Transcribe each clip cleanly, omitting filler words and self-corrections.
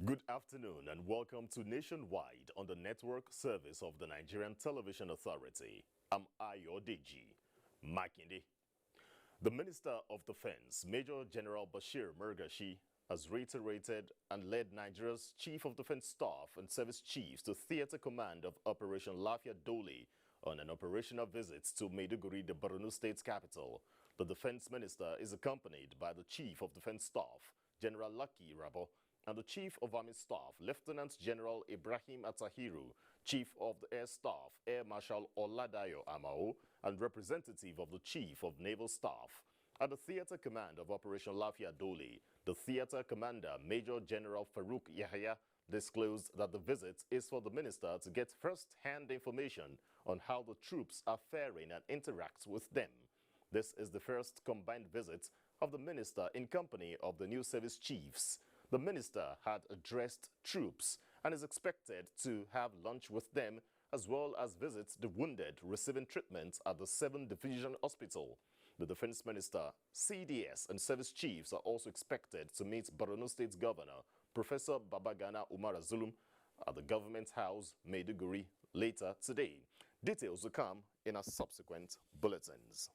Good afternoon and welcome to Nationwide on the network service of the Nigerian Television Authority. I'm Ayodeji Makinde. The Minister of Defense, Major General Bashir Mergashi, has reiterated and led Nigeria's Chief of Defense Staff and Service Chiefs to Theater Command of Operation Lafia Dole on an operational visit to Maiduguri, the Borno State's capital. The Defense Minister is accompanied by the Chief of Defense Staff, General Lucky Rabo, and the Chief of Army Staff, Lieutenant General Ibrahim Atahiru, Chief of the Air Staff, Air Marshal Oladayo Amao, and representative of the Chief of Naval Staff. At the Theater Command of Operation Lafia Dole, the Theater Commander, Major General Farouk Yahya, disclosed that the visit is for the Minister to get first-hand information on how the troops are faring and interact with them. This is the first combined visit of the Minister in company of the new service chiefs. The Minister had addressed troops and is expected to have lunch with them as well as visit the wounded receiving treatment at the 7th Division Hospital. The Defense Minister, CDS and service chiefs are also expected to meet Borno State Governor Professor Babagana Umar Zulum at the Government House, Maiduguri, later today. Details will come in our subsequent bulletins.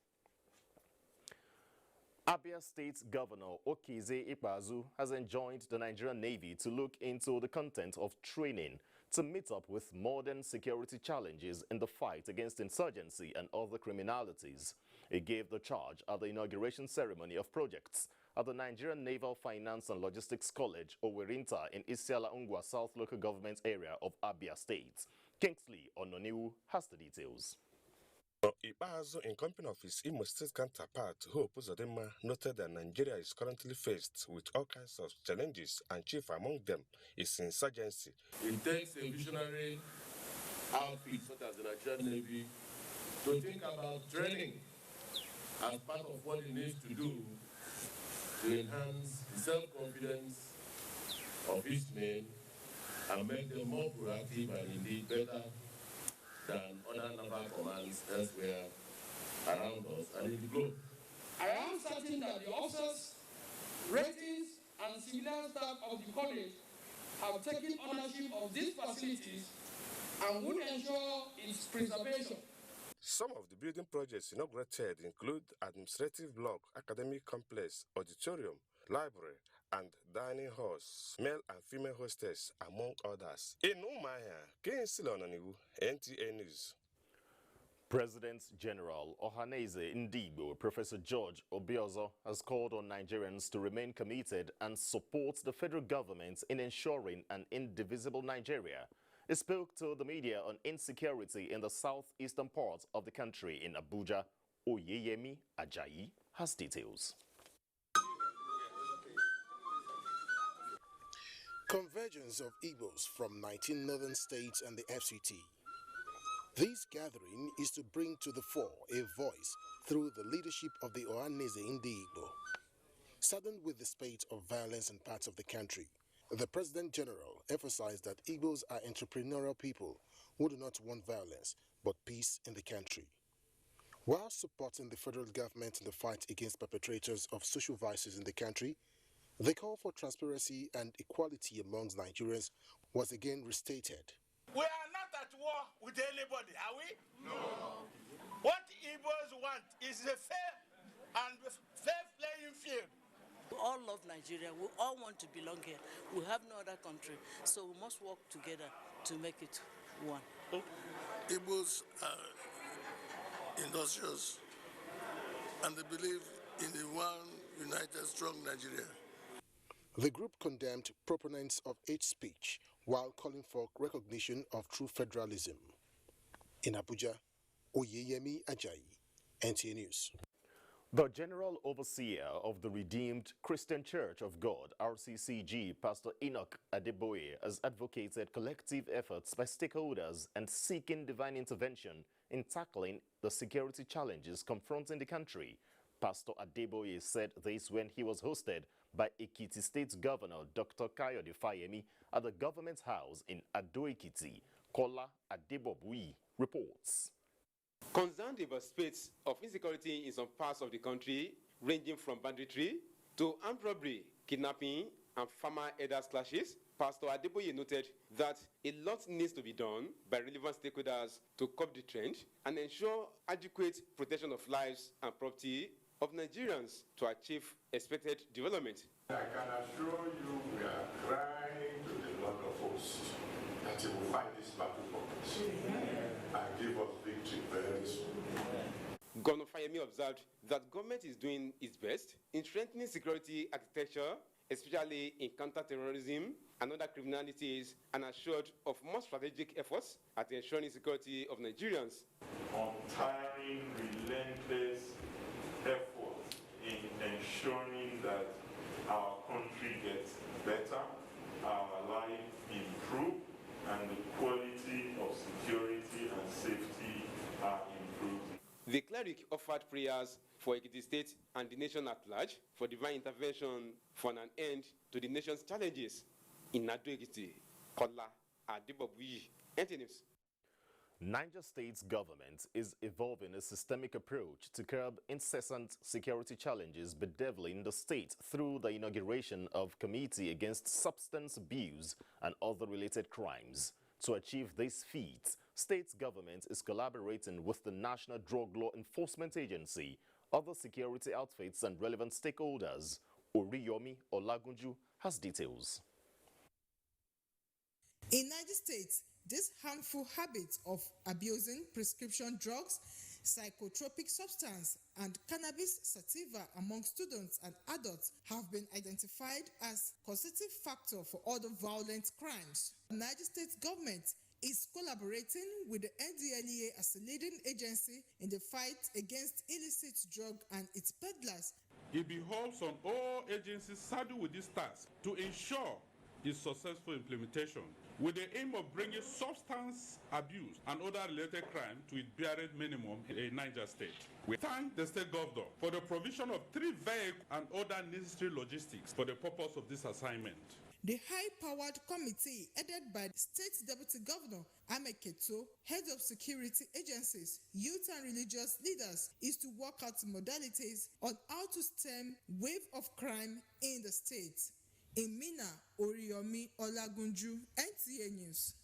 Abia State Governor Ohanaeze Ikpeazu has enjoined the Nigerian Navy to look into the content of training to meet up with modern security challenges in the fight against insurgency and other criminalities. He gave the charge at the inauguration ceremony of projects at the Nigerian Naval Finance and Logistics College, Owerinta, in Isiala Ungwa South Local Government Area of Abia State. Kingsley Ononiwu has the details. Ikpeazu, in company of his Imo State counterpart, Hope Uzodinma, noted that Nigeria is currently faced with all kinds of challenges, and chief among them is insurgency. It takes a visionary outfit such as the Nigerian Navy to think about training as part of what it needs to do to enhance the self-confidence of its men and make them more proactive and indeed better than other naval commands elsewhere around us and in the globe. I am certain that the officers, ratings, and civilian staff of the college have taken ownership of these facilities and will ensure its preservation. Some of the building projects inaugurated include administrative block, academic complex, auditorium, library, and dining halls, male and female hostess, among others. In Umaya, Kingsley Ononiwu, NTA News. President General Ohanaeze Ndigbo, Professor George Obiozo, has called on Nigerians to remain committed and support the federal government in ensuring an indivisible Nigeria. He spoke to the media on insecurity in the southeastern part of the country in Abuja. Oyeyemi Ajayi has details. Convergence of Igbos from 19 northern states and the FCT. This gathering is to bring to the fore a voice through the leadership of the Ohanaeze Ndigbo. Saddened with the spate of violence in parts of the country, the President General emphasized that Igbos are entrepreneurial people who do not want violence but peace in the country. While supporting the federal government in the fight against perpetrators of social vices in the country, the call for transparency and equality amongst Nigerians was again restated. We are not at war with anybody, are we? No. What Igbos want is a fair playing field. We all love Nigeria. We all want to belong here. We have no other country, so we must work together to make it one. Igbos are industrious and they believe in a one united, strong Nigeria. The group condemned proponents of hate speech while calling for recognition of true federalism. In Abuja, Oyeyemi Ajayi, NTA News. The General Overseer of the Redeemed Christian Church of God, RCCG, Pastor Enoch Adeboye, has advocated collective efforts by stakeholders and seeking divine intervention in tackling the security challenges confronting the country. Pastor Adeboye said this when he was hosted by Ekiti State Governor Dr. Kayode Fayemi at the government house in Ado-Ekiti. Kola Adeboye reports. Concerned about spates of insecurity in some parts of the country, ranging from banditry to armed robbery, kidnapping, and farmer herders clashes, Pastor Adeboye noted that a lot needs to be done by relevant stakeholders to curb the trend and ensure adequate protection of lives and property of Nigerians to achieve expected development. I can assure you we are crying to the Lord of hosts that he will fight this battle for us and give us victory very soon. Governor Fayemi observed that government is doing its best in strengthening security architecture, especially in counter-terrorism and other criminalities, and assured of more strategic efforts at ensuring security of Nigerians. Untiring, relentless effort in ensuring that our country gets better, our life improved, and the quality of security and safety are improved. The cleric offered prayers for Ekiti State and the nation at large for divine intervention for an end to the nation's challenges. In Ado-Ekiti, Kola Adeboye, NTA News. Niger State's government is evolving a systemic approach to curb incessant security challenges bedeviling the state through the inauguration of Committee Against Substance Abuse and Other Related Crimes. To achieve this feat, state government is collaborating with the National Drug Law Enforcement Agency, other security outfits and relevant stakeholders. Oriyomi Olagunju has details. In Niger State, this harmful habit of abusing prescription drugs, psychotropic substance, and cannabis sativa among students and adults have been identified as causative factor for other violent crimes. The Niger State government is collaborating with the NDLEA as a leading agency in the fight against illicit drug and its peddlers. It behoves on all agencies saddled with this task to ensure its successful implementation, with the aim of bringing substance abuse and other related crime to its barred minimum in Niger State. We thank the state governor for the provision of 3 vehicles and other necessary logistics for the purpose of this assignment. The high-powered committee, headed by State Deputy Governor Ameketo, head of security agencies, youth and religious leaders, is to work out modalities on how to stem wave of crime in the state. In Mina, Oriyomi Olagunju, NTA News.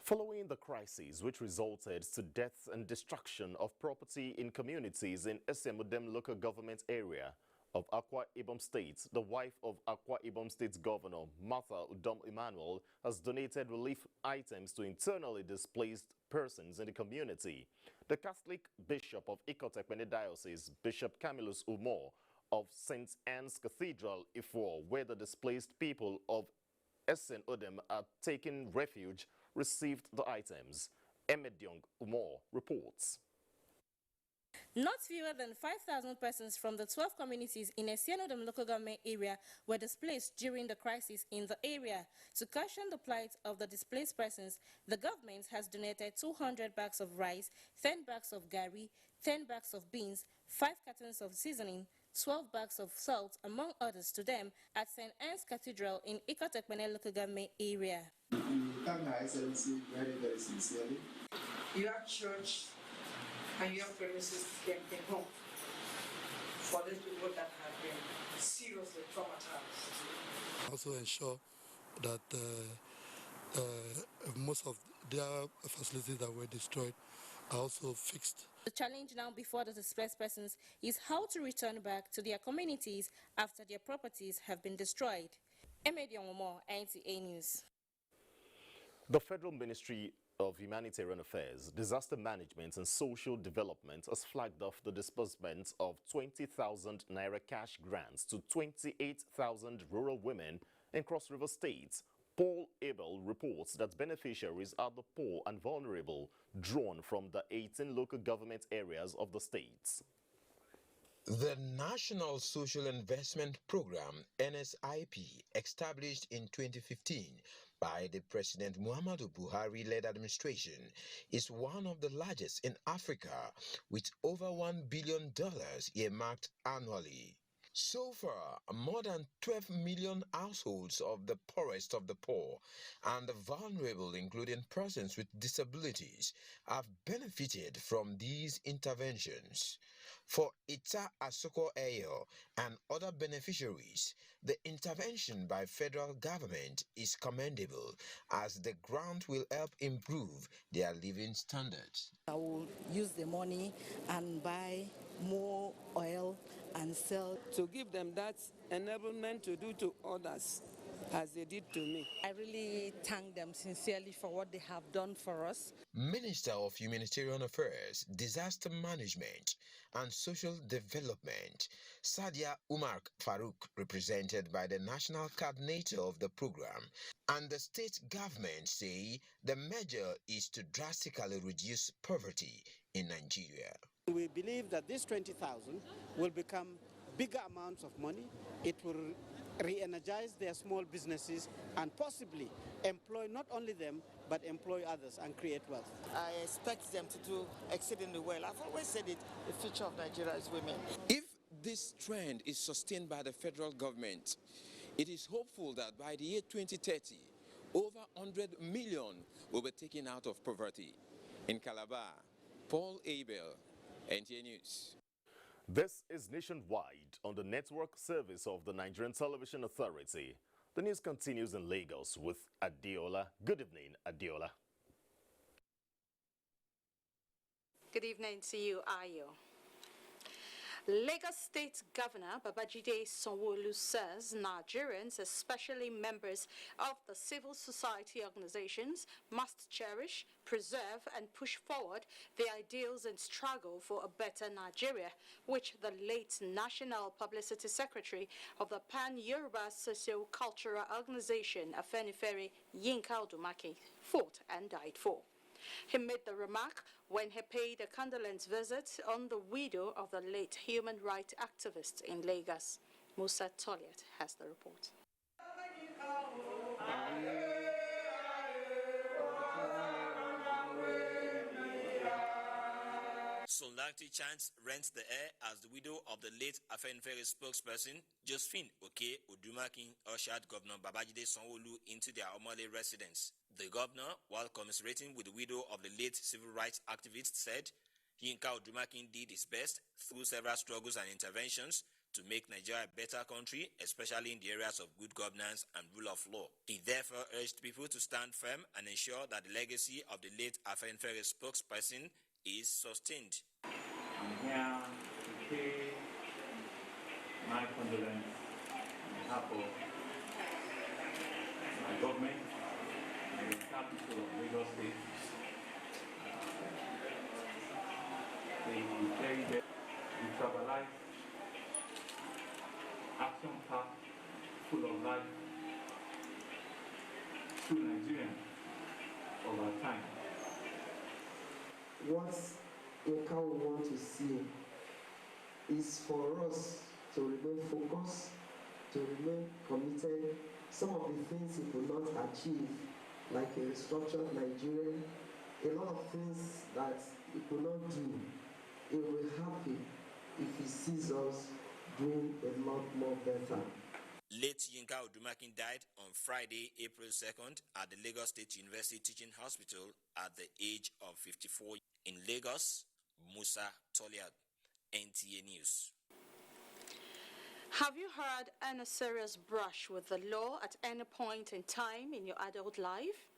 Following the crisis which resulted to death and destruction of property in communities in Esemudem local government area of Akwa Ibom State, the wife of Akwa Ibom State Governor Martha Udom Emmanuel has donated relief items to internally displaced persons in the community. The Catholic Bishop of Ikotekpene Diocese, Bishop Camillus Umor, of St. Anne's Cathedral, Ifo, where the displaced people of Essen Odem are taking refuge, received the items. Emediong Umor reports. Not fewer than 5,000 persons from the 12 communities in Esienodem local government area were displaced during the crisis in the area. To cushion the plight of the displaced persons, the government has donated 200 bags of rice, 10 bags of gari, 10 bags of beans, 5 cartons of seasoning, 12 bags of salt, among others, to them at St. Anne's Cathedral in Ikotekpene local government area. We thank Her Excellency very, very sincerely. Your church and your premises can home for those people that have been seriously traumatized. Also ensure that most of their facilities that were destroyed are also fixed. The challenge now before the displaced persons is how to return back to their communities after their properties have been destroyed. Emediong Omo, NTA News. The Federal Ministry of Humanitarian Affairs, Disaster Management and Social Development has flagged off the disbursement of 20,000 naira cash grants to 28,000 rural women in Cross River State. Paul Abel reports that beneficiaries are the poor and vulnerable, drawn from the 18 local government areas of the state. The National Social Investment Program, NSIP, established in 2015 by the President Muhammadu Buhari-led administration, is one of the largest in Africa, with over $1 billion earmarked annually. So far, more than 12 million households of the poorest of the poor and the vulnerable, including persons with disabilities, have benefited from these interventions. For Ita Asoko Eyo and other beneficiaries, the intervention by federal government is commendable, as the grant will help improve their living standards. I will use the money and buy more oil and sell. To give them that enablement to do to others as they did to me. I really thank them sincerely for what they have done for us. Minister of Humanitarian Affairs, Disaster Management and Social Development, Sadia Umar Farouk, represented by the national coordinator of the program, and the state government say the measure is to drastically reduce poverty in Nigeria. We believe that this 20,000 will become bigger amounts of money. It will re-energize their small businesses and possibly employ not only them, but employ others and create wealth. I expect them to do exceedingly well. I've always said it, the future of Nigeria is women. If this trend is sustained by the federal government, it is hopeful that by the year 2030, over 100 million will be taken out of poverty. In Calabar, Paul Abel, NTA News. This is Nationwide on the network service of the Nigerian Television Authority. The news continues in Lagos with Adeola. Good evening, Adeola. Good evening to you, Ayo. Lagos State Governor Babajide Sanwo-Olu says Nigerians, especially members of the civil society organizations, must cherish, preserve and push forward the ideals and struggle for a better Nigeria, which the late National Publicity Secretary of the Pan-Yoruba Socio-Cultural Organization, Afenifere, Yinka Odumake, fought and died for. He made the remark when he paid a condolence visit on the widow of the late human rights activist in Lagos. Musa Toliat has the report. Solidarity chants rent the air as the widow of the late Afenifere spokesperson, Josephine Oke Odumakin, ushered Governor Babajide Sanwo-Olu into their Omole residence. The governor, while commiserating with the widow of the late civil rights activist, said Yinka Odumakin did his best through several struggles and interventions to make Nigeria a better country, especially in the areas of good governance and rule of law. He therefore urged people to stand firm and ensure that the legacy of the late Afenifere spokesperson is sustained. I'm here to pay my condolence on behalf of my government and the capital of Lagos State. They carry the tribalized action path full of life to Nigerians over time. What Enoch we want to see is for us to remain focused, to remain committed. Some of the things he could not achieve, like a restructured Nigeria, a lot of things that he could not do, he will be happy if he sees us doing a lot more better. Late Yinka Odumakin died on Friday, April 2nd at the Lagos State University Teaching Hospital at the age of 54. In Lagos, Musa Toliat, NTA News. Have you had any serious brush with the law at any point in time in your adult life?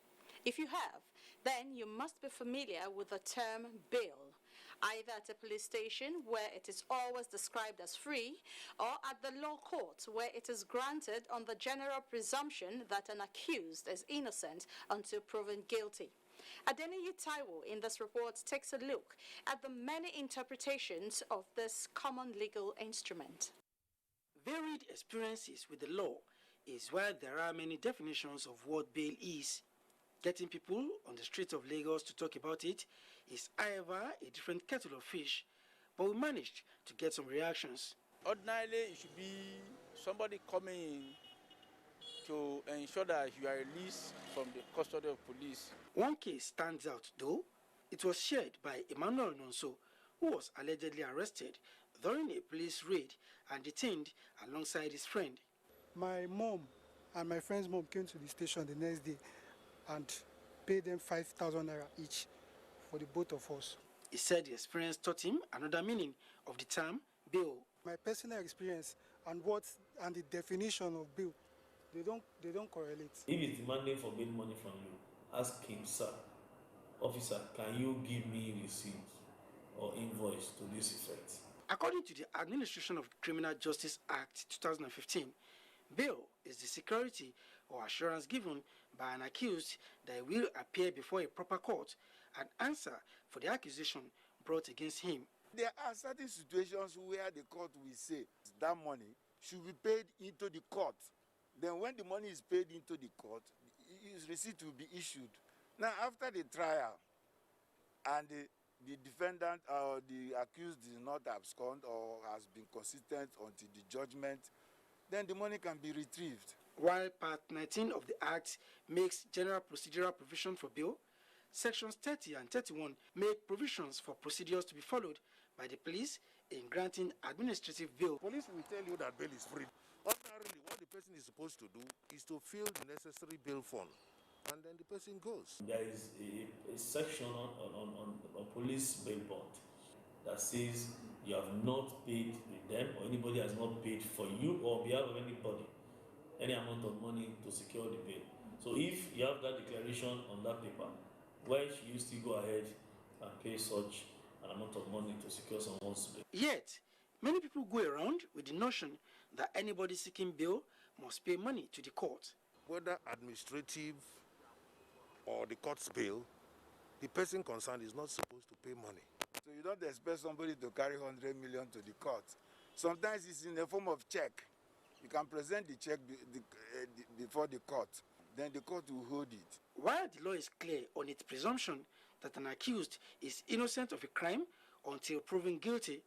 If you have, then you must be familiar with the term bail, either at a police station where it is always described as free, or at the law court where it is granted on the general presumption that an accused is innocent until proven guilty. Adeniyi Taiwo in this report takes a look at the many interpretations of this common legal instrument. Varied experiences with the law is why there are many definitions of what bail is. Getting people on the streets of Lagos to talk about it is, however, a different kettle of fish, but we managed to get some reactions. Ordinarily, it should be somebody coming in to ensure that you are released from the custody of police. One case stands out, though. It was shared by Emmanuel Nonso, who was allegedly arrested during a police raid and detained alongside his friend. My mom and my friend's mom came to the station the next day and paid them 5,000 naira each for the both of us. He said the experience taught him another meaning of the term bail. My personal experience and the definition of bail, they don't correlate. If he's demanding for bail money from you, ask him, sir, officer, can you give me receipt or invoice to this effect? According to the Administration of Criminal Justice Act 2015, bail is the security or assurance given by an accused that he will appear before a proper court and answer for the accusation brought against him. There are certain situations where the court will say that money should be paid into the court. Then when the money is paid into the court, his receipt will be issued. Now after the trial and the defendant or the accused is not abscond or has been consistent until the judgment, then the money can be retrieved. While Part 19 of the Act makes general procedural provision for bail, Sections 30 and 31 make provisions for procedures to be followed by the police in granting administrative bail. Police will tell you that bail is free. Ordinarily, what the person is supposed to do is to fill the necessary bail fund, and then the person goes. There is a section on police bail bond that says you have not paid with them, or anybody has not paid for you or on behalf of anybody any amount of money to secure the bail. So if you have that declaration on that paper, why should you still go ahead and pay such an amount of money to secure someone's bail? Yet, many people go around with the notion that anybody seeking bail must pay money to the court. Whether administrative or the court's bail, the person concerned is not supposed to pay money. So you don't expect somebody to carry 100 million to the court. Sometimes it's in the form of check. You can present the check before the court, then the court will hold it. While the law is clear on its presumption that an accused is innocent of a crime until proven guilty,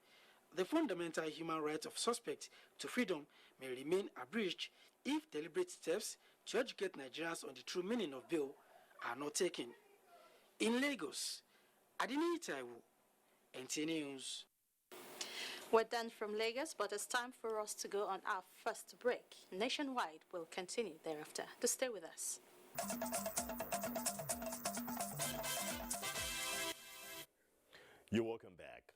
the fundamental human right of suspects to freedom may remain abridged if deliberate steps to educate Nigerians on the true meaning of bail are not taken. In Lagos, Adeniyi Taiwo, NTA News. We're done from Lagos, but it's time for us to go on our first break. Nationwide will continue thereafter. To stay with us. You're welcome back.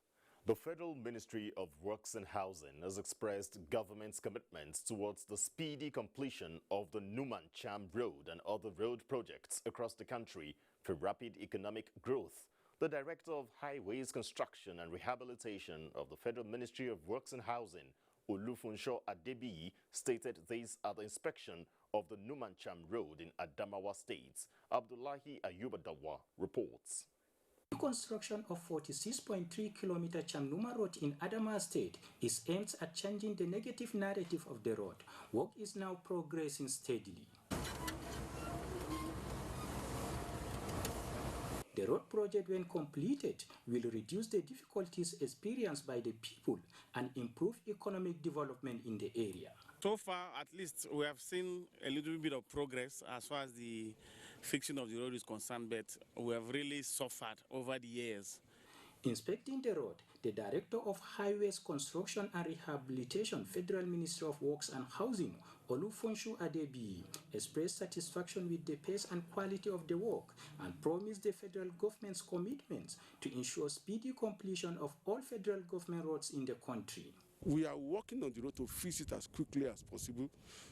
The Federal Ministry of Works and Housing has expressed government's commitment towards the speedy completion of the Mancham Road and other road projects across the country for rapid economic growth. The Director of Highways Construction and Rehabilitation of the Federal Ministry of Works and Housing, Olufunsho Adeboye, stated this at the inspection of the Mancham Road in Adamawa State. Abdullahi Ayubadawa reports. The construction of 46.3-kilometer Chamnuma Road in Adamawa State is aimed at changing the negative narrative of the road. Work is now progressing steadily. The road project, when completed, will reduce the difficulties experienced by the people and improve economic development in the area. So far, at least, we have seen a little bit of progress as far as the fixing of the road is concerned, but we have really suffered over the years. Inspecting the road, the Director of Highways Construction and Rehabilitation, Federal Ministry of Works and Housing, Olufunsho Adeboye, expressed satisfaction with the pace and quality of the work and promised the federal government's commitments to ensure speedy completion of all federal government roads in the country. We are working on the road to fix it as quickly as possible.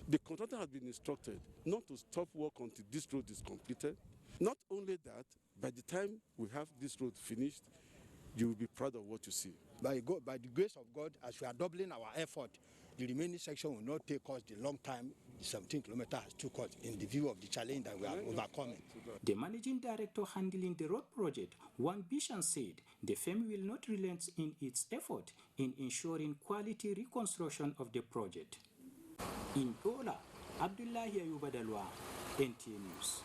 The contractor has been instructed not to stop work until this road is completed. Not only that, by the time we have this road finished, you will be proud of what you see. By the grace of God, as we are doubling our effort, the remaining section will not take us the long time the 17 kilometers took us in the view of the challenge that we are overcoming. The managing director handling the road project, Wang Bishan, said the firm will not relent in its effort in ensuring quality reconstruction of the project. In Dola, Abdullahi Ayubadalwa, NTA News.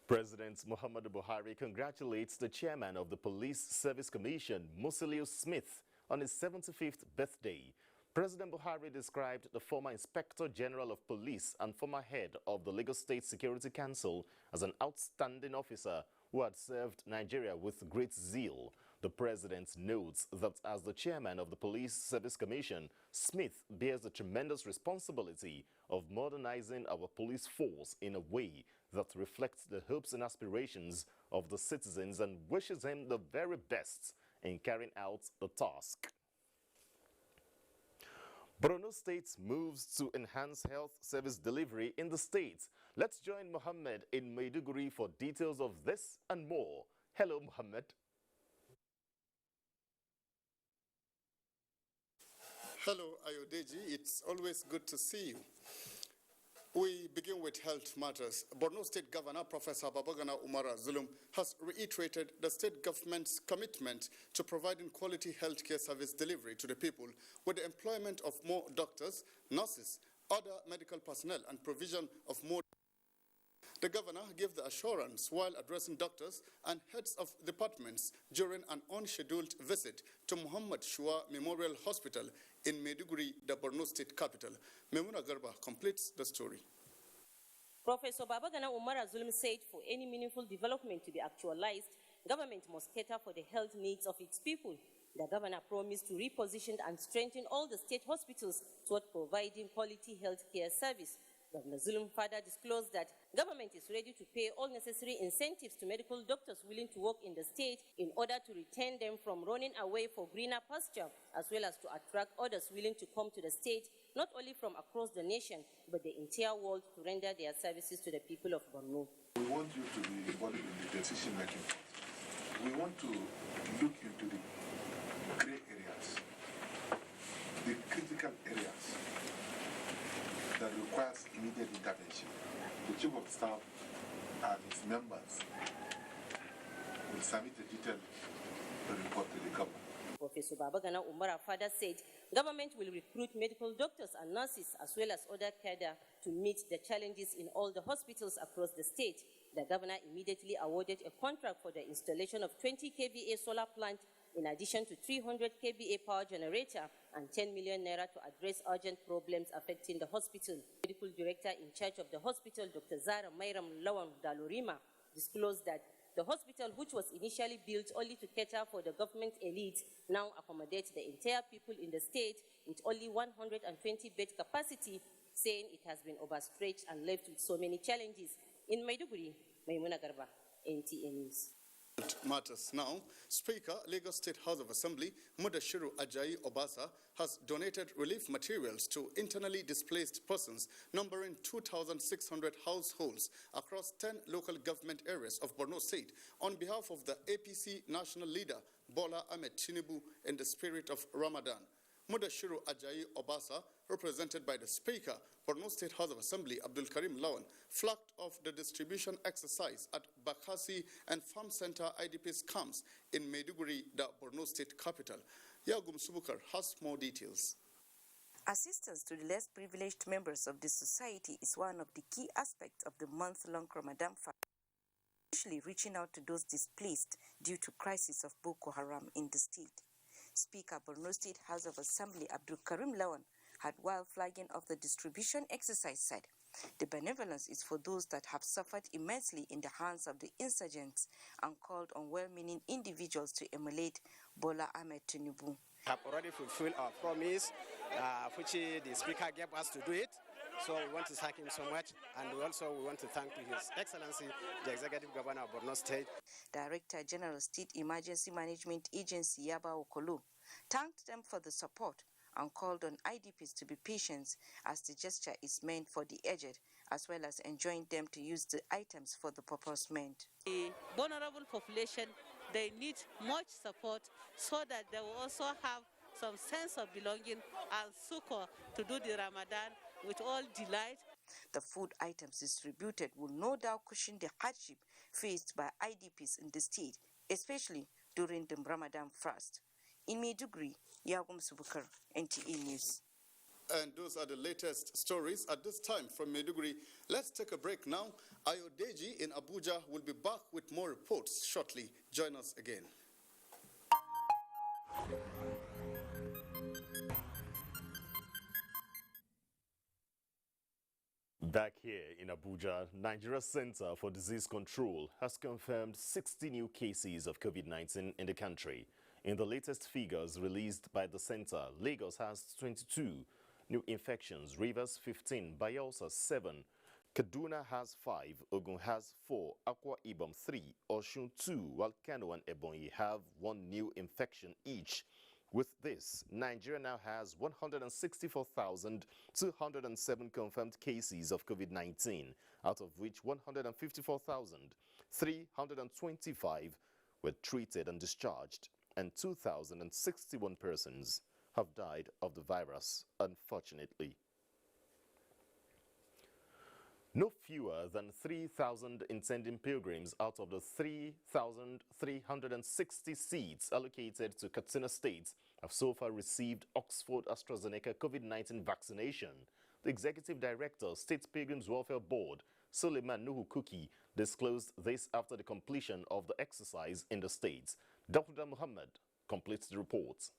President Muhammadu Buhari congratulates the chairman of the Police Service Commission, Musiliu Smith, on his 75th birthday. President Buhari described the former Inspector General of Police and former head of the Lagos State Security Council as an outstanding officer who had served Nigeria with great zeal. The president notes that as the chairman of the Police Service Commission, Smith bears the tremendous responsibility of modernizing our police force in a way that reflects the hopes and aspirations of the citizens and wishes him the very best in carrying out the task. Borno State moves to enhance health service delivery in the state. Let's join Mohammed in Maiduguri for details of this and more. Hello, Mohammed. Hello, Ayodeji. It's always good to see you. We begin with health matters. Borno State Governor Professor Babagana Umara Zulum has reiterated the state government's commitment to providing quality healthcare service delivery to the people with the employment of more doctors, nurses, other medical personnel, and provision of more. The governor gave the assurance while addressing doctors and heads of departments during an unscheduled visit to Muhammad Shua Memorial Hospital in Maiduguri, the Borno State capital. Memuna Garba completes the story. Professor Babagana Umara Zulum said for any meaningful development to be actualized, government must cater for the health needs of its people. The governor promised to reposition and strengthen all the state hospitals toward providing quality health care service. Governor Zulum further disclosed that government is ready to pay all necessary incentives to medical doctors willing to work in the state in order to retain them from running away for greener pasture, as well as to attract others willing to come to the state, not only from across the nation, but the entire world, to render their services to the people of Borno. We want you to be involved in the decision-making. We want to look into the gray areas, the critical areas that requires immediate intervention. The Chief of Staff and his members will submit a detailed report to the government. Professor Babagana Umara further said government will recruit medical doctors and nurses as well as other cadre to meet the challenges in all the hospitals across the state. The governor immediately awarded a contract for the installation of 20 kVA solar plant in addition to 300 kVA power generator and 10 million naira to address urgent problems affecting the hospital. Medical director in charge of the hospital, Dr. Zara Mayram Lawan Dalurima, disclosed that the hospital, which was initially built only to cater for the government elite, now accommodates the entire people in the state with only 120 bed capacity, saying it has been overstretched and left with so many challenges. In Maiduguri, Maimuna Garba, NTA News. Matters now. Speaker, Lagos State House of Assembly, Mudashiru Ajayi Obasa, has donated relief materials to internally displaced persons, numbering 2,600 households across 10 local government areas of Borno State, on behalf of the APC national leader, Bola Ahmed Tinubu, in the spirit of Ramadan. Mudashiru Ajayi Obasa, represented by the Speaker, Borno State House of Assembly, Abdul Karim Lawan, flagged off the distribution exercise at Bakasi and Farm Center IDPs camps in Maiduguri, the Borno State capital. Yagum Subukar has more details. Assistance to the less privileged members of the society is one of the key aspects of the month-long Ramadan fast, especially reaching out to those displaced due to crisis of Boko Haram in the state. Speaker Borno State House of Assembly Abdul Karim Lawan had, while flagging off the distribution exercise, said the benevolence is for those that have suffered immensely in the hands of the insurgents and called on well-meaning individuals to emulate Bola Ahmed Tinubu. Have already fulfilled our promise, which the Speaker gave us to do it. So we want to thank him so much, and we want to thank His Excellency, the Executive Governor of Borno State. Director General State Emergency Management Agency Yaba Okolo thanked them for the support and called on IDPs to be patient as the gesture is meant for the aged, as well as enjoined them to use the items for the purpose meant. The vulnerable population, they need much support so that they will also have some sense of belonging and succor to do the Ramadan with all delight. The food items distributed will no doubt cushion the hardship faced by IDPs in the state, especially during the Ramadan fast. In Maiduguri, Yagum Subukar, NTA News. And those are the latest stories at this time from Maiduguri. Let's take a break now. Ayodeji in Abuja will be back with more reports shortly. Join us again. Back here in Abuja, Nigeria's Center for Disease Control has confirmed 60 new cases of COVID-19 in the country. In the latest figures released by the center, Lagos has 22 new infections, Rivers 15, Bayelsa 7, Kaduna has 5, Ogun has 4, Akwa Ibom 3, Osun 2, while Kano and Adeboye have 1 new infection each. With this, Nigeria now has 164,207 confirmed cases of COVID-19, out of which 154,325 were treated and discharged, and 2,061 persons have died of the virus, unfortunately. No fewer than 3,000 intending pilgrims out of the 3,360 seats allocated to Katsina State have so far received Oxford AstraZeneca COVID-19 vaccination. The Executive Director, State Pilgrims Welfare Board, Suleiman Nuhu Kuki, disclosed this after the completion of the exercise in the state. Dr. Muhammad completes the report.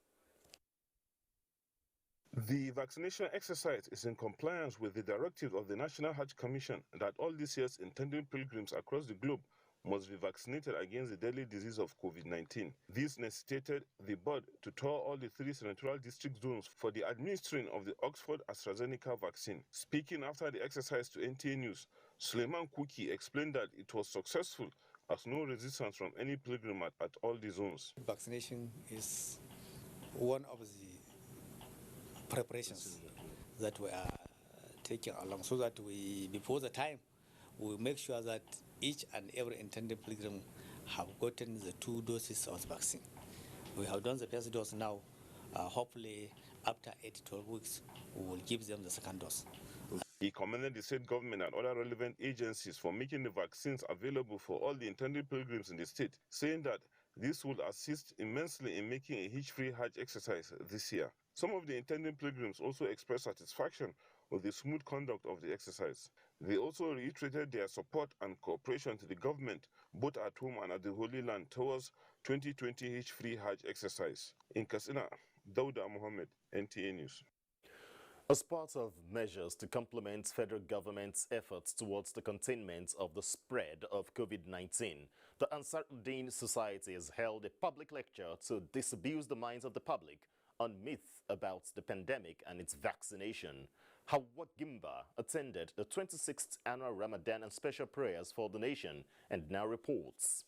The vaccination exercise is in compliance with the directive of the National Hajj Commission that all this year's intending pilgrims across the globe must be vaccinated against the deadly disease of COVID-19. This necessitated the board to tour all the 3 senatorial district zones for the administering of the Oxford AstraZeneca vaccine. Speaking after the exercise to NTA News, Suleiman Kuki explained that it was successful as no resistance from any pilgrim at all the zones. Vaccination is one of the preparations that we are taking along so that we, before the time, we make sure that each and every intended pilgrim have gotten the 2 doses of the vaccine. We have done the first dose now. Hopefully, after 8 to 12 weeks, we will give them the second dose. He commended the state government and other relevant agencies for making the vaccines available for all the intended pilgrims in the state, saying that this will assist immensely in making a hitch-free Hajj exercise this year. Some of the intending pilgrims also expressed satisfaction with the smooth conduct of the exercise. They also reiterated their support and cooperation to the government, both at home and at the Holy Land, towards 2020 Hitch-free Hajj exercise. In Katsina, Dauda Mohammed, NTA News. As part of measures to complement federal government's efforts towards the containment of the spread of COVID-19, the Ansar-Uddin Society has held a public lecture to disabuse the minds of the public on myths about the pandemic and its vaccination. Hawa Gimba attended the 26th annual Ramadan and special prayers for the nation and now reports.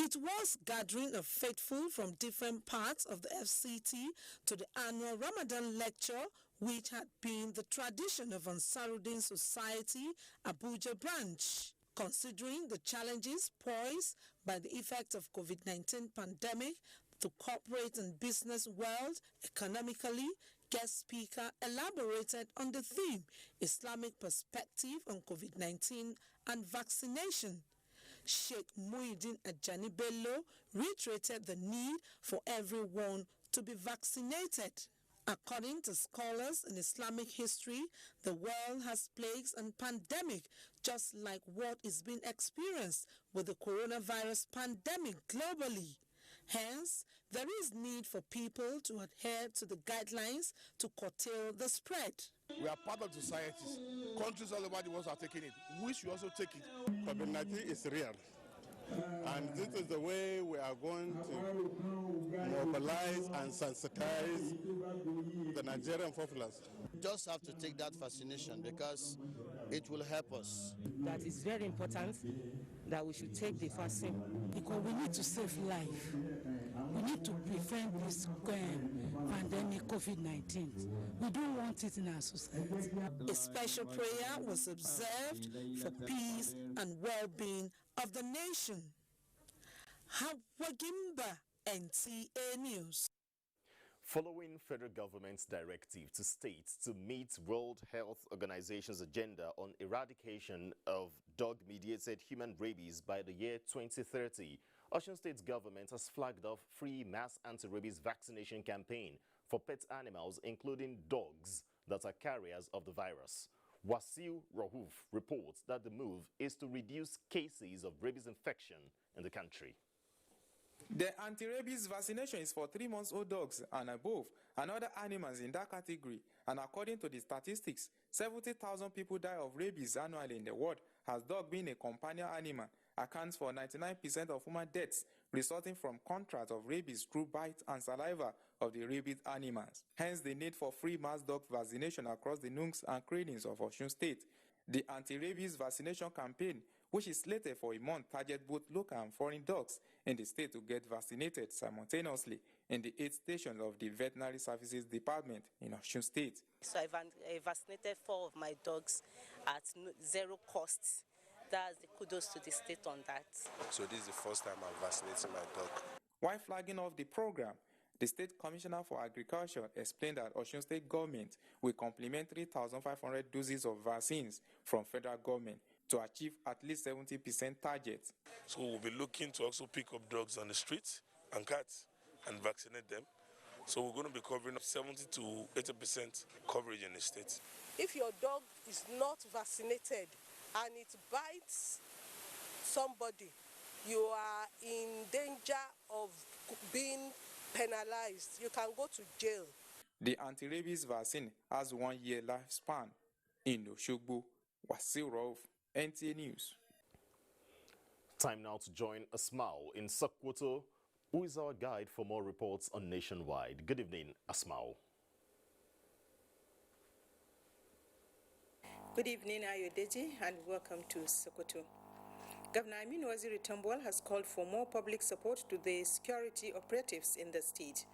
It was gathering of faithful from different parts of the FCT to the annual Ramadan lecture, which had been the tradition of Ansar-Uddin Society, Abuja branch. Considering the challenges posed by the effect of COVID-19 pandemic, the corporate and business world economically, guest speaker elaborated on the theme, Islamic perspective on COVID-19 and vaccination. Sheikh Muhyiddin Ajani Bello reiterated the need for everyone to be vaccinated. According to scholars in Islamic history, the world has plagues and pandemic, just like what is being experienced with the coronavirus pandemic globally. Hence, there is need for people to adhere to the guidelines to curtail the spread. We are part of societies. Countries all over the world are taking it. We should also take it. COVID-19 is real. And this is the way we are going to mobilize and sensitize the Nigerian populace. Just have to take that vaccination because it will help us. That is very important that we should take the vaccine because we need to save life. We need to prevent this pandemic COVID-19. We don't want it in our society. A special prayer was observed for peace and well-being of the nation. Hawa Gimba, NTA News. Following federal government's directive to states to meet World Health Organization's agenda on eradication of dog-mediated human rabies by the year 2030, Osun State government has flagged off free mass anti-rabies vaccination campaign for pet animals, including dogs that are carriers of the virus. Wasiu Rahuf reports that the move is to reduce cases of rabies infection in the country. The anti-rabies vaccination is for 3-month-old dogs and above and other animals in that category. And according to the statistics, 70,000 people die of rabies annually in the world, as dog being a companion animal accounts for 99% of human deaths resulting from contract of rabies through bite and saliva of the rabid animals. Hence the need for free mass dog vaccination across the nooks and crannies of Osun State. The anti-rabies vaccination campaign, which is slated for a month, targets both local and foreign dogs in the state to get vaccinated simultaneously in the 8 stations of the Veterinary Services Department in Osun State. So I've vaccinated 4 of my dogs at zero cost. That's the kudos to the state on that. So this is the first time I'm vaccinating my dog. While flagging off the program, the State Commissioner for Agriculture explained that Osun State government will complement 3,500 doses of vaccines from federal government to achieve at least 70% target. So we'll be looking to also pick up dogs on the streets and cats and vaccinate them. So we're going to be covering 70 to 80% coverage in the state. If your dog is not vaccinated and it bites somebody, you are in danger of being penalized. You can go to jail. The anti-rabies vaccine has 1-year lifespan. In Oshogbo, Wasiu Rahuf, NTA News. Time now to join Asmao in Sokoto, who is our guide for more reports on Nationwide. Good evening, Asmao. Good evening, Ayodeji, and welcome to Sokoto. Governor Aminu Waziri Tambol has called for more public support to the security operatives in the state.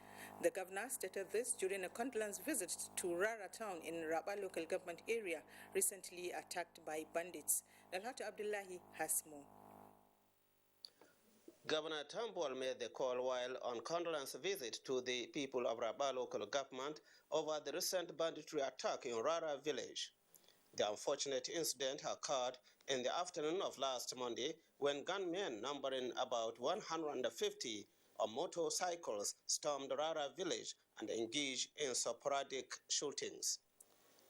The governor stated this during a condolence visit to Rara town in Raba local government area, recently attacked by bandits. Dalhatu Abdullahi has more. Governor Tambol made the call while on condolence visit to the people of Raba local government over the recent banditry attack in Rara village. The unfortunate incident occurred in the afternoon of last Monday when gunmen numbering about 150 on motorcycles stormed Rara village and engaged in sporadic shootings.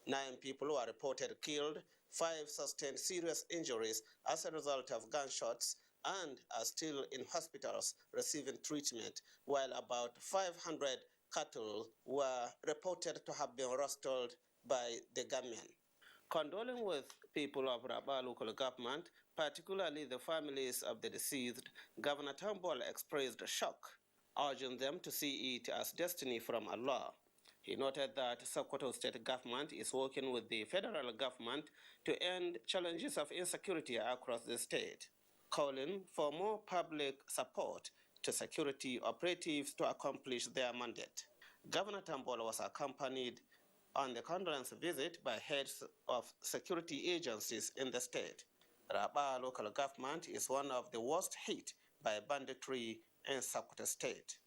9 people were reported killed, 5 sustained serious injuries as a result of gunshots and are still in hospitals receiving treatment, while about 500 cattle were reported to have been rustled by the gunmen. Condoling with people of Raba local government, particularly the families of the deceased, Governor Tambol expressed shock, urging them to see it as destiny from Allah. He noted that Sokoto state government is working with the federal government to end challenges of insecurity across the state, calling for more public support to security operatives to accomplish their mandate. Governor Tambol was accompanied on the condolence visit by heads of security agencies in the state. Raba local government is one of the worst hit by banditry in Sokoto state.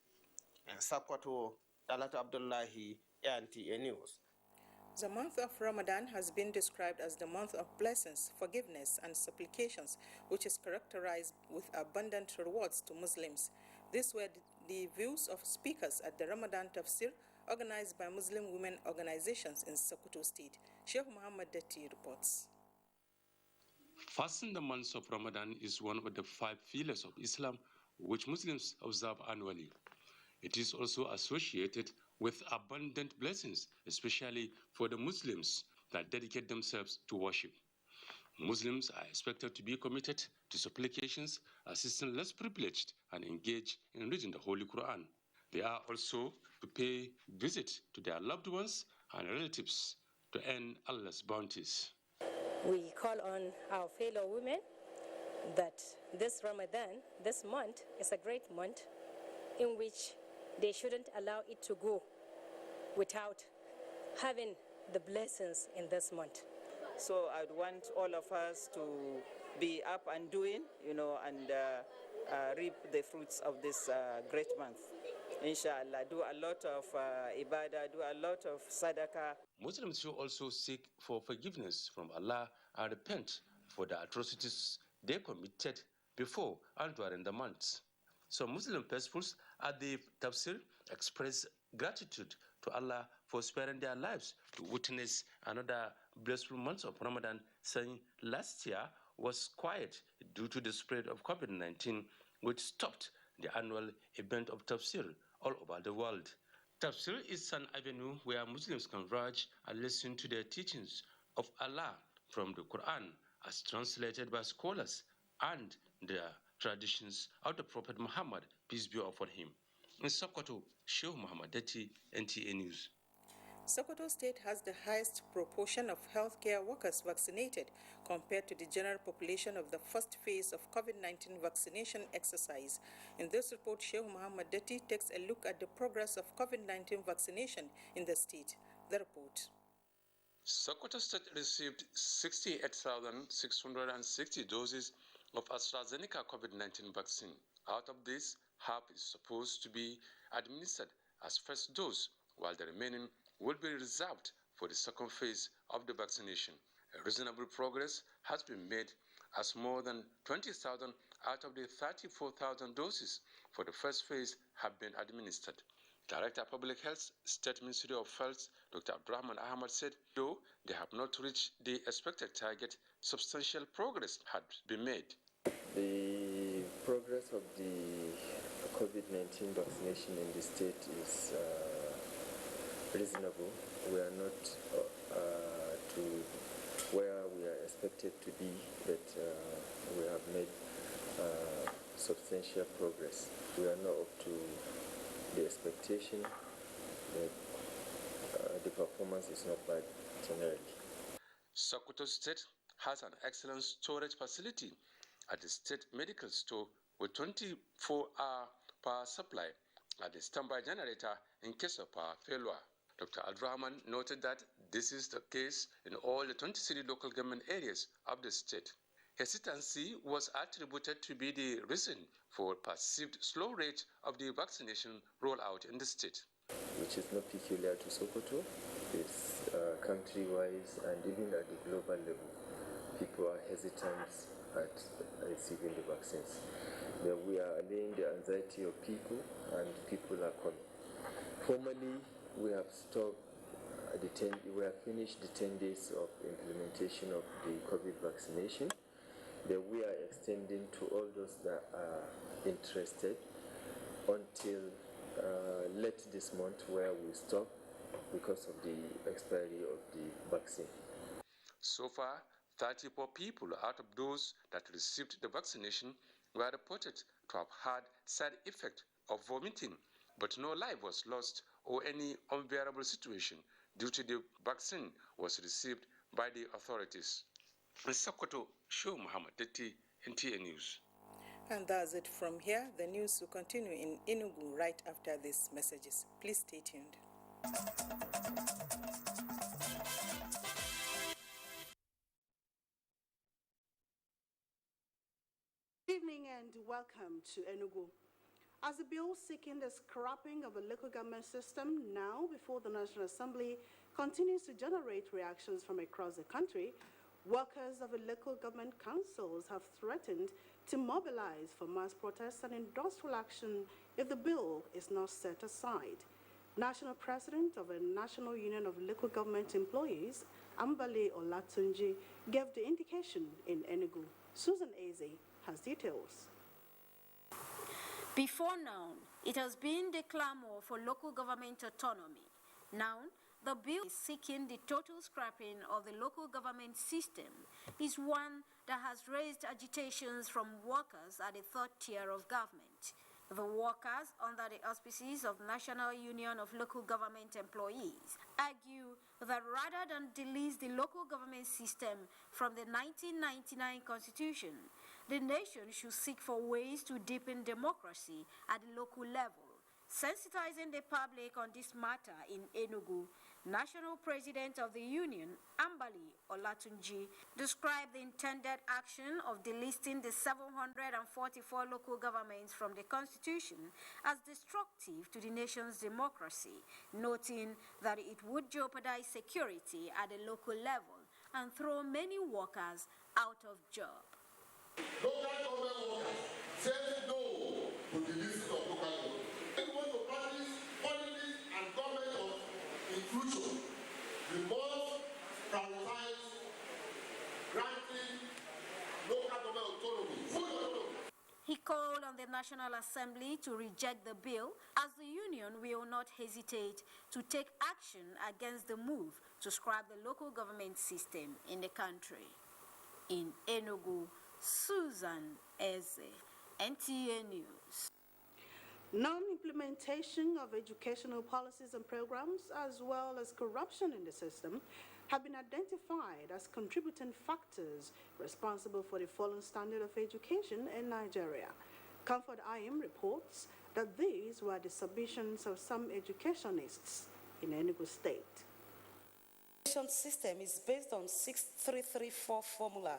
In Sokoto, Dalhatu Abdullahi, NTA News. The month of Ramadan has been described as the month of blessings, forgiveness, and supplications, which is characterized with abundant rewards to Muslims. These were the views of speakers at the Ramadan Tafsir organized by Muslim women organizations in Sokoto State. Sheikh Muhammad Dati reports. Fasting the month of Ramadan is one of the 5 pillars of Islam which Muslims observe annually. It is also associated with abundant blessings, especially for the Muslims that dedicate themselves to worship. Muslims are expected to be committed to supplications, assisting less privileged, and engage in reading the Holy Quran. They are also to pay visit to their loved ones and relatives to earn Allah's bounties. We call on our fellow women that this Ramadan, this month, is a great month in which they shouldn't allow it to go without having the blessings in this month. So I'd want all of us to be up and doing, and reap the fruits of this great month. inshallah, do a lot of ibadah, do a lot of sadaqah. Muslims should also seek for forgiveness from Allah and repent for the atrocities they committed before and during the months. So Muslim faithfuls at the tafsir express gratitude to Allah for sparing their lives to witness another blissful month of Ramadan, saying last year was quiet due to the spread of COVID-19, which stopped the annual event of tafsir all over the world. Tafsir is an avenue where Muslims converge and listen to the teachings of Allah from the Quran as translated by scholars and the traditions of the Prophet Muhammad, peace be upon him. In Sokoto, Sheikh Muhammad Dati, NTA News. Sokoto State has the highest proportion of healthcare workers vaccinated compared to the general population of the first phase of COVID-19 vaccination exercise. In this report, Sheikh Muhammad Dati takes a look at the progress of COVID-19 vaccination in the state. The report. Sokoto State received 68,660 doses of AstraZeneca COVID-19 vaccine. Out of this, half is supposed to be administered as first dose, while the remaining will be reserved for the second phase of the vaccination. A reasonable progress has been made as more than 20,000 out of the 34,000 doses for the first phase have been administered. Director of Public Health, State Ministry of Health, Dr. Abdurrahman Ahmad said, though they have not reached the expected target, substantial progress had been made. The progress of the COVID-19 vaccination in the state is reasonable. We are not to where we are expected to be, but we have made substantial progress. We are not up to the expectation, but the performance is not bad generally. Sokoto State has an excellent storage facility at the state medical store with 24-hour power supply and a standby generator in case of power failure. Dr. Abdurrahman noted that this is the case in all the 23 local government areas of the state. Hesitancy was attributed to be the reason for perceived slow rate of the vaccination rollout in the state. Which is not peculiar to Sokoto, it's country-wise and even at the global level. People are hesitant at receiving the vaccines. But we are allaying the anxiety of people and people are coming. Formally, we have stopped we have finished the 10 days of implementation of the COVID vaccination. Then we are extending to all those that are interested until late this month, where we stop because of the expiry of the vaccine. So far, 34 people out of those that received the vaccination were reported to have had side effect of vomiting, but no life was lost or any unbearable situation due to the vaccine was received by the authorities. In Sokoto, Sheikh Muhammad Dati, NTA News. And that's it from here. The news will continue in Enugu right after these messages. Please stay tuned. Good evening and welcome to Enugu. As the bill seeking the scrapping of the local government system now before the National Assembly continues to generate reactions from across the country, workers of the local government councils have threatened to mobilize for mass protests and industrial action if the bill is not set aside. National President of the National Union of Local Government Employees, Ambale Olatunji, gave the indication in Enugu. Susan Eze has details. Before now, it has been the clamor for local government autonomy. Now, the bill is seeking the total scrapping of the local government system is one that has raised agitations from workers at the third tier of government. The workers, under the auspices of National Union of Local Government Employees, argue that rather than delete the local government system from the 1999 Constitution, the nation should seek for ways to deepen democracy at the local level. Sensitizing the public on this matter in Enugu, National President of the Union, Ambali Olatunji, described the intended action of delisting the 744 local governments from the Constitution as destructive to the nation's democracy, noting that it would jeopardize security at the local level and throw many workers out of job. Local government workers said no to the listing of local government. If we want to practice policies and government of inclusion, we must prioritize granting local government autonomy, full autonomy. He called on the National Assembly to reject the bill, as the Union will not hesitate to take action against the move to scrap the local government system in the country. In Enugu, Susan Eze, NTA News. Non-implementation of educational policies and programs, as well as corruption in the system, have been identified as contributing factors responsible for the fallen standard of education in Nigeria. Comfort Ayim reports that these were the submissions of some educationists in Enugu State. The education system is based on 6334 formula: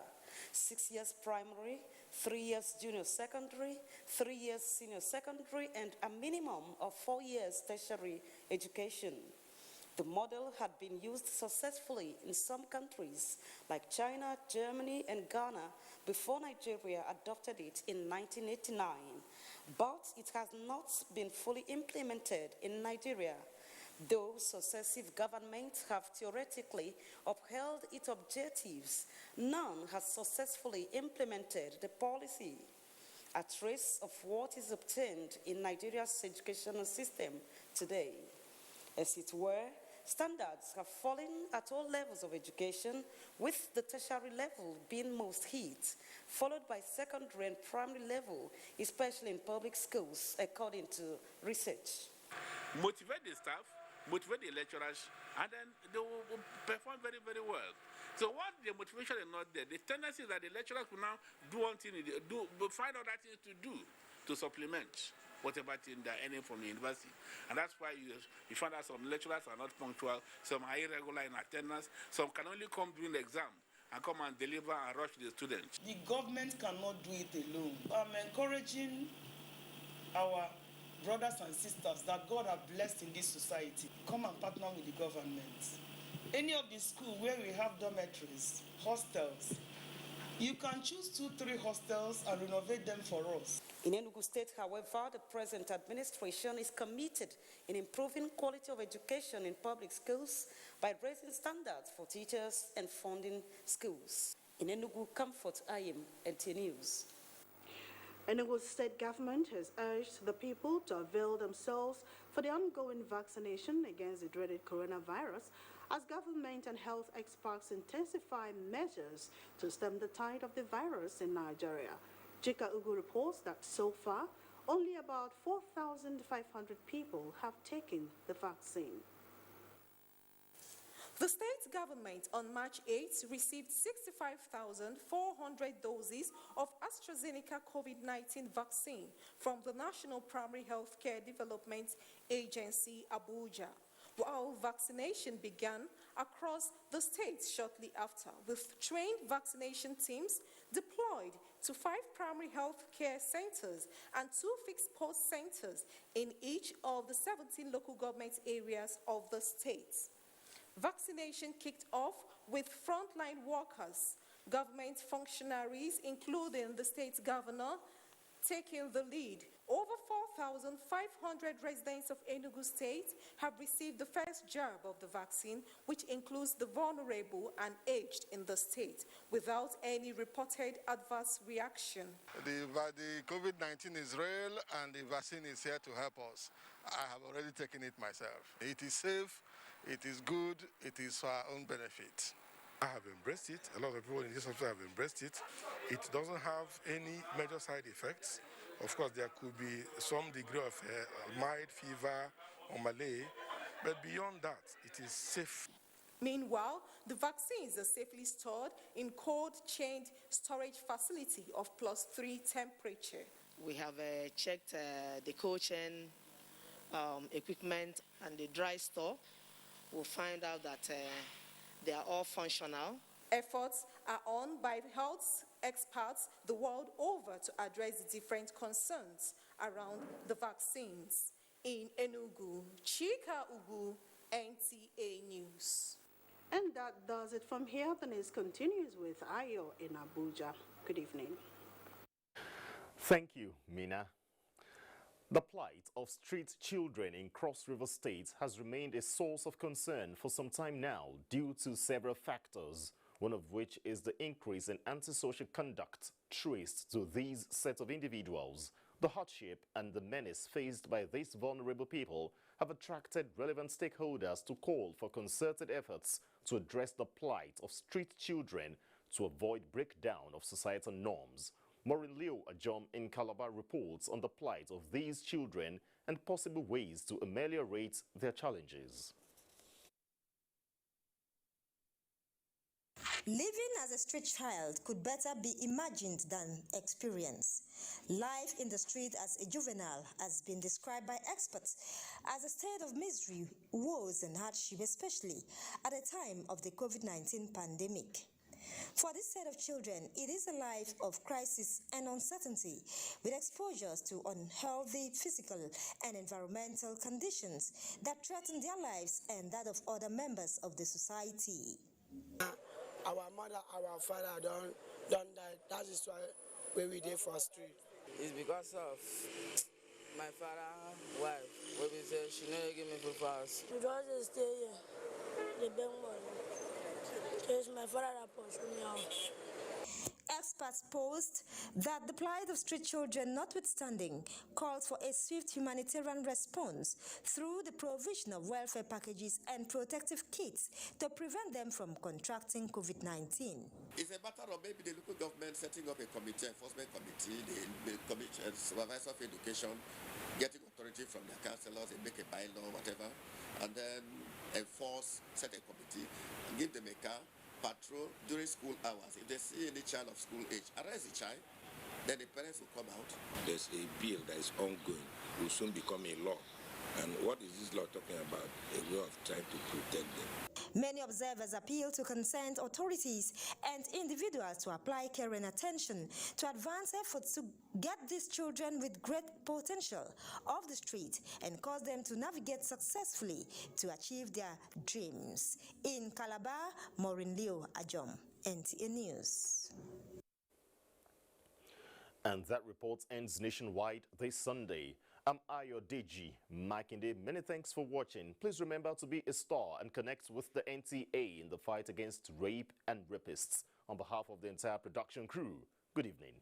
6 years primary, 3 years junior secondary, 3 years senior secondary, and a minimum of 4 years tertiary education. The model had been used successfully in some countries like China, Germany, and Ghana before Nigeria adopted it in 1989, but it has not been fully implemented in Nigeria. Though successive governments have theoretically upheld its objectives, none has successfully implemented the policy. A trace of what is obtained in Nigeria's educational system today. As it were, standards have fallen at all levels of education, with the tertiary level being most hit, followed by secondary and primary level, especially in public schools, according to research. Motivate the staff, motivate the lecturers, and then they will perform very, very well. So what the motivation is not there, the tendency is that the lecturers will now do one thing, find other things to do to supplement whatever thing they're earning from the university. And that's why you find out some lecturers are not punctual, some are irregular in attendance, some can only come during the exam and come and deliver and rush the students. The government cannot do it alone. I'm encouraging our brothers and sisters that God has blessed in this society, come and partner with the government. Any of the schools where we have dormitories, hostels, you can choose 2-3 hostels and renovate them for us. In Enugu State, however, the present administration is committed in improving quality of education in public schools by raising standards for teachers and funding schools. In Enugu, Comfort Ayim, NT News. Enugu State government has urged the people to avail themselves for the ongoing vaccination against the dreaded coronavirus, as government and health experts intensify measures to stem the tide of the virus in Nigeria. Chika Ugu reports that so far, only about 4,500 people have taken the vaccine. The state government on March 8 received 65,400 doses of AstraZeneca COVID-19 vaccine from the National Primary Healthcare Development Agency, Abuja, while vaccination began across the state shortly after, with trained vaccination teams deployed to 5 primary health care centers and 2 fixed post centers in each of the 17 local government areas of the state. Vaccination kicked off with frontline workers, government functionaries, including the state governor, taking the lead. Over 4,500 residents of Enugu State have received the first jab of the vaccine, which includes the vulnerable and aged in the state, without any reported adverse reaction. The COVID-19 is real, and the vaccine is here to help us. I have already taken it myself. It is safe, it is good, it is for our own benefit. I have embraced it. A lot of people in this hospital have embraced it. It doesn't have any major side effects. Of course, there could be some degree of mild fever or malaria, but beyond that, it is safe. Meanwhile, the vaccines are safely stored in cold-chained storage facility of +3 temperature. We have checked the cold chain equipment and the dry store, we'll find out that they are all functional. Efforts are on by health experts the world over to address the different concerns around the vaccines. In Enugu, Chika Ugu, NTA News. And that does it from here. The news continues with Ayo in Abuja. Good evening. Thank you, Mina. The plight of street children in Cross River State has remained a source of concern for some time now due to several factors, one of which is the increase in antisocial conduct traced to these set of individuals. The hardship and the menace faced by these vulnerable people have attracted relevant stakeholders to call for concerted efforts to address the plight of street children to avoid breakdown of societal norms. Maureen Leo Ajom in Calabar reports on the plight of these children and possible ways to ameliorate their challenges. Living as a street child could better be imagined than experienced. Life in the street as a juvenile has been described by experts as a state of misery, woes and hardship, especially at the time of the COVID-19 pandemic. For this set of children, it is a life of crisis and uncertainty, with exposures to unhealthy physical and environmental conditions that threaten their lives and that of other members of the society. Our mother, our father don't die. That is why we did for street. It's because of my father's wife. When we say she never give me food for us. We just stay here. The bank money. It's my father that pushed me out. Experts post that the plight of street children, notwithstanding, calls for a swift humanitarian response through the provision of welfare packages and protective kits to prevent them from contracting COVID-19. It's a matter of maybe the local government setting up a committee, enforcement committee, the supervisor of education, getting authority from their councillors, and make a bylaw, whatever, and then enforce, set a committee, and give them a car, patrol during school hours. If they see any child of school age, arrest the child, then the parents will come out. There's a bill that is ongoing, will soon become a law. And what is this law talking about? A way of trying to protect them. Many observers appeal to concerned authorities and individuals to apply care and attention to advance efforts to get these children with great potential off the street and cause them to navigate successfully to achieve their dreams. In Calabar, Maureen Leo Ajom, NTA News. And that report ends nationwide this Sunday. I'm Ayodeji Makinde. Many thanks for watching. Please remember to be a star and connect with the NTA in the fight against rape and rapists. On behalf of the entire production crew, good evening.